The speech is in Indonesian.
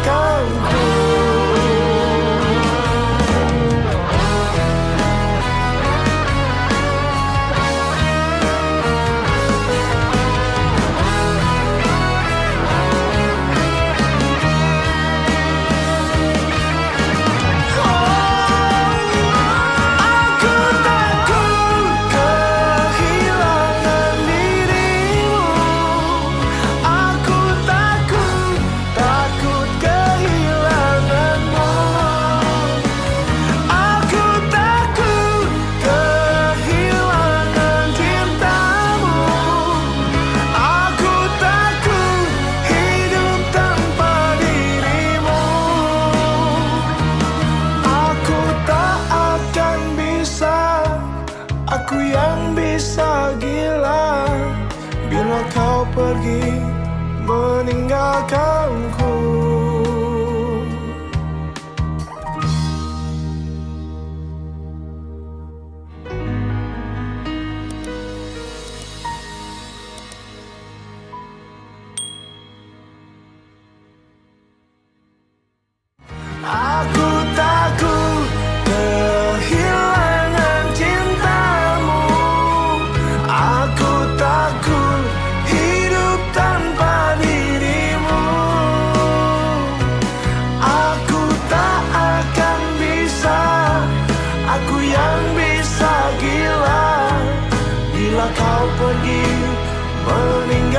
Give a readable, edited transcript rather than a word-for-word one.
meninggalkanku. Aku yang bisa gila bila kau pergi meninggalkanku. Aku takut kehilangan cintamu. Aku takut hidup tanpa dirimu. Aku tak akan bisa, aku yang bisa gila bila kau pergi meninggalkanku.